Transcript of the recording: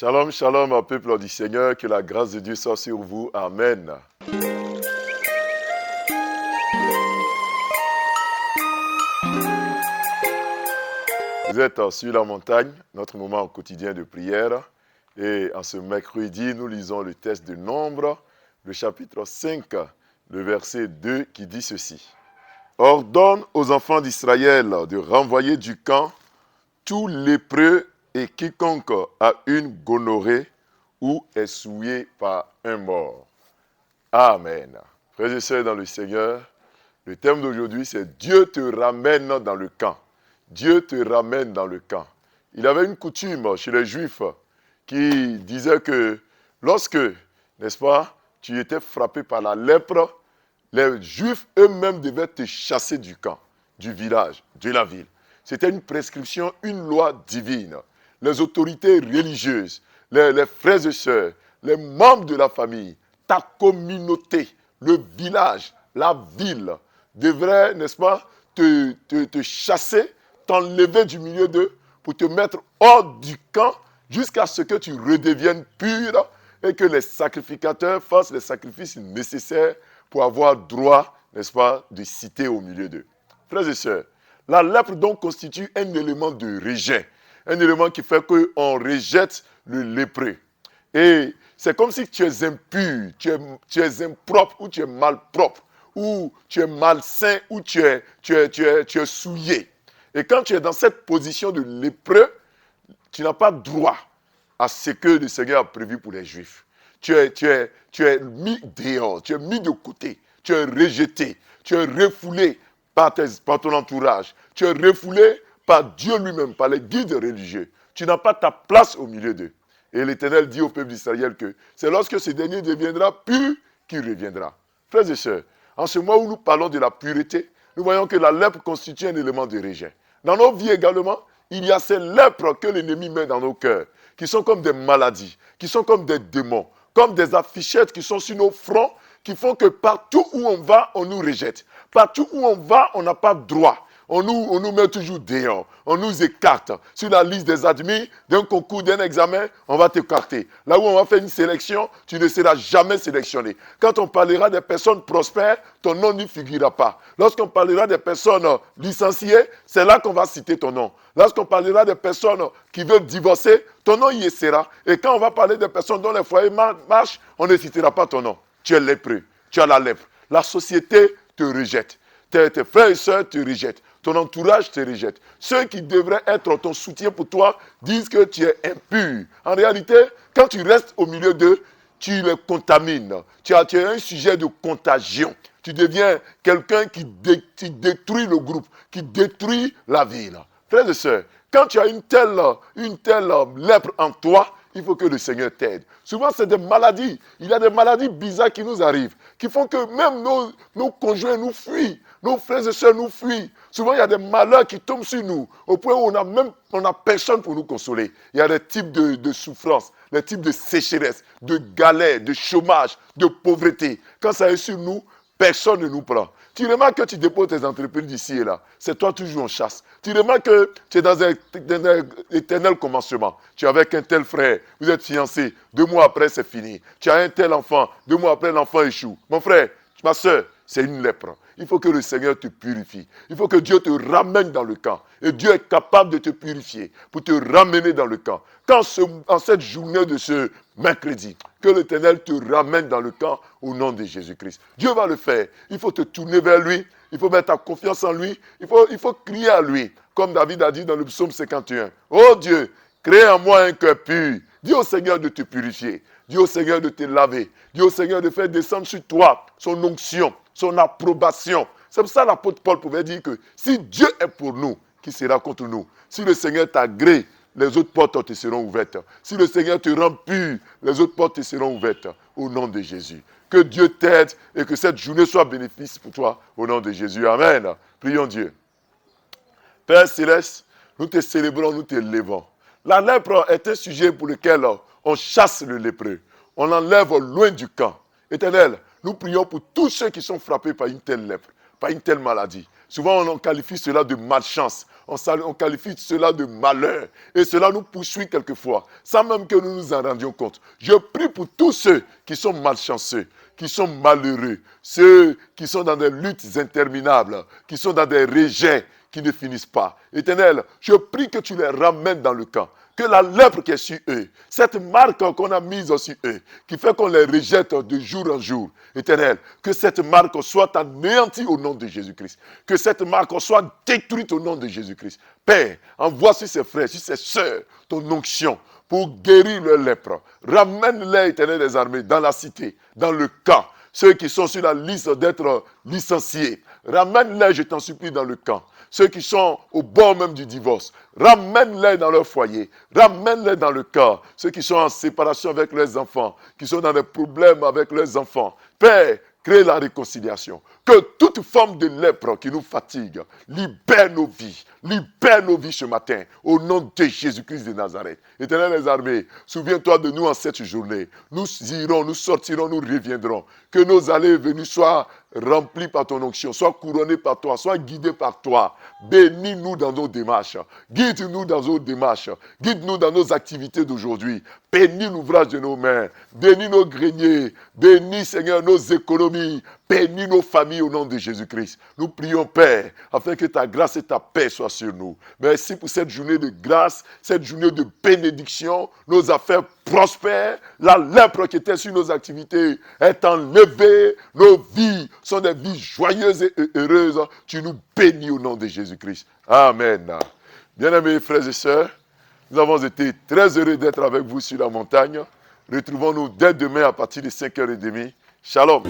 Shalom, shalom, peuple du Seigneur, que la grâce de Dieu soit sur vous. Amen. Vous êtes sur la montagne, notre moment quotidien de prière. Et en ce mercredi, nous lisons le texte de Nombre, le chapitre 5, le verset 2 qui dit ceci. Ordonne aux enfants d'Israël de renvoyer du camp tout lépreux et quiconque a une gonorrhée ou est souillé par un mort. Amen. Frères et sœurs dans le Seigneur, le thème d'aujourd'hui c'est Dieu te ramène dans le camp. Dieu te ramène dans le camp. Il avait une coutume chez les Juifs qui disait que lorsque, n'est-ce pas, tu étais frappé par la lèpre, les Juifs eux-mêmes devaient te chasser du camp, du village, de la ville. C'était une prescription, une loi divine. Les autorités religieuses, les frères et sœurs, les membres de la famille, ta communauté, le village, la ville, devraient, n'est-ce pas, te chasser, t'enlever du milieu d'eux pour te mettre hors du camp jusqu'à ce que tu redeviennes pur et que les sacrificateurs fassent les sacrifices nécessaires pour avoir droit, n'est-ce pas, de citer au milieu d'eux. Frères et sœurs, la lèpre donc constitue un élément de rejet, un élément qui fait qu'on rejette le lépreux. Et c'est comme si tu es impur, tu es impropre ou tu es malpropre, ou tu es malsain ou tu es souillé. Et quand tu es dans cette position de lépreux, tu n'as pas droit à ce que le Seigneur a prévu pour les Juifs. Tu es mis dehors, tu es mis de côté, tu es rejeté, tu es refoulé par ton entourage, tu es refoulé par Dieu lui-même, par les guides religieux. Tu n'as pas ta place au milieu d'eux. Et l'Éternel dit au peuple d'Israël que c'est lorsque ce dernier deviendra pur qu'il reviendra. Frères et sœurs, en ce mois où nous parlons de la pureté, nous voyons que la lèpre constitue un élément de rejet. Dans nos vies également, il y a ces lèpres que l'ennemi met dans nos cœurs, qui sont comme des maladies, qui sont comme des démons, comme des affichettes qui sont sur nos fronts, qui font que partout où on va, on nous rejette. Partout où on va, on n'a pas droit. On nous met toujours dehors. On nous écarte. Sur la liste des admis, d'un concours, d'un examen, on va t'écarter. Là où on va faire une sélection, tu ne seras jamais sélectionné. Quand on parlera des personnes prospères, ton nom n'y figurera pas. Lorsqu'on parlera des personnes licenciées, c'est là qu'on va citer ton nom. Lorsqu'on parlera des personnes qui veulent divorcer, ton nom y sera. Et quand on va parler des personnes dont les foyers marchent, on ne citera pas ton nom. Tu es lépreux. Tu as la lèpre. La société te rejette. Tes frères et sœurs te rejettent. Ton entourage te rejette. Ceux qui devraient être ton soutien pour toi disent que tu es impur. En réalité, quand tu restes au milieu d'eux, tu les contamines. Tu es un sujet de contagion. Tu deviens quelqu'un qui détruit le groupe, qui détruit la ville. Frères et sœurs, quand tu as une telle lèpre en toi, il faut que le Seigneur t'aide. Souvent, c'est des maladies. Il y a des maladies bizarres qui nous arrivent, qui font que même nos conjoints nous fuient. Nos frères et sœurs nous fuient. Souvent, il y a des malheurs qui tombent sur nous, au point où on n'a personne pour nous consoler. Il y a des types de souffrances, des types de sécheresse, de galère, de chômage, de pauvreté. Quand ça est sur nous, personne ne nous prend. Tu remarques que tu déposes tes entreprises d'ici et là. C'est toi toujours en chasse. Tu remarques que tu es dans un éternel commencement. Tu es avec un tel frère, vous êtes fiancés. 2 mois après, c'est fini. Tu as un tel enfant. 2 mois après, l'enfant échoue. Mon frère, ma soeur, c'est une lèpre. Il faut que le Seigneur te purifie. Il faut que Dieu te ramène dans le camp. Et Dieu est capable de te purifier pour te ramener dans le camp. En cette journée de ce mercredi, que l'Éternel te ramène dans le camp au nom de Jésus-Christ. Dieu va le faire. Il faut te tourner vers lui. Il faut mettre ta confiance en lui. Il faut crier à lui. Comme David a dit dans le psaume 51. Oh Dieu, crée en moi un cœur pur. Dis au Seigneur de te purifier. Dis au Seigneur de te laver. Dis au Seigneur de faire descendre sur toi son onction, son approbation. C'est pour ça que l'apôtre Paul pouvait dire que si Dieu est pour nous, qui sera contre nous? Si le Seigneur t'agrée, les autres portes te seront ouvertes. Si le Seigneur te rend pur, les autres portes te seront ouvertes. Au nom de Jésus. Que Dieu t'aide et que cette journée soit bénéfice pour toi. Au nom de Jésus. Amen. Prions Dieu. Père Céleste, nous te célébrons, nous te levons. La lèpre est un sujet pour lequel on chasse le lépreux. On l'enlève loin du camp. Éternel, nous prions pour tous ceux qui sont frappés par une telle lèpre, par une telle maladie. Souvent, on qualifie cela de malchance. On qualifie cela de malheur. Et cela nous poursuit quelquefois, sans même que nous nous en rendions compte. Je prie pour tous ceux qui sont malchanceux, qui sont malheureux, ceux qui sont dans des luttes interminables, qui sont dans des rejets qui ne finissent pas. Éternel, je prie que tu les ramènes dans le camp. Que la lèpre qui est sur eux, cette marque qu'on a mise sur eux, qui fait qu'on les rejette de jour en jour, Éternel, que cette marque soit anéantie au nom de Jésus-Christ. Que cette marque soit détruite au nom de Jésus-Christ. Père, envoie sur ces frères, sur ces sœurs, ton onction pour guérir leur lèpre. Ramène-les, Éternel des armées, dans la cité, dans le camp. Ceux qui sont sur la liste d'être licenciés, ramène-les, je t'en supplie, dans le camp. Ceux qui sont au bord même du divorce, ramène-les dans leur foyer, ramène-les dans le camp. Ceux qui sont en séparation avec leurs enfants, qui sont dans des problèmes avec leurs enfants. Père, crée la réconciliation. Que toute forme de lèpre qui nous fatigue, libère nos vies ce matin, au nom de Jésus-Christ de Nazareth. Éternel des armées, souviens-toi de nous en cette journée. Nous irons, nous sortirons, nous reviendrons. Que nos allées et venues soient remplies par ton onction, soient couronnées par toi, soient guidées par toi. Bénis-nous dans nos démarches. Guide-nous dans nos démarches. Guide-nous dans nos activités d'aujourd'hui. Bénis l'ouvrage de nos mains. Bénis nos greniers. Bénis, Seigneur, nos économies. Bénis nos familles au nom de Jésus-Christ. Nous prions, Père, afin que ta grâce et ta paix soient sur nous. Merci pour cette journée de grâce, cette journée de bénédiction. Nos affaires prospèrent. La lèpre qui était sur nos activités est enlevée. Nos vies sont des vies joyeuses et heureuses. Tu nous bénis au nom de Jésus-Christ. Amen. Bien-aimés frères et sœurs, nous avons été très heureux d'être avec vous sur la montagne. Retrouvons-nous dès demain à partir de 5h30. Shalom.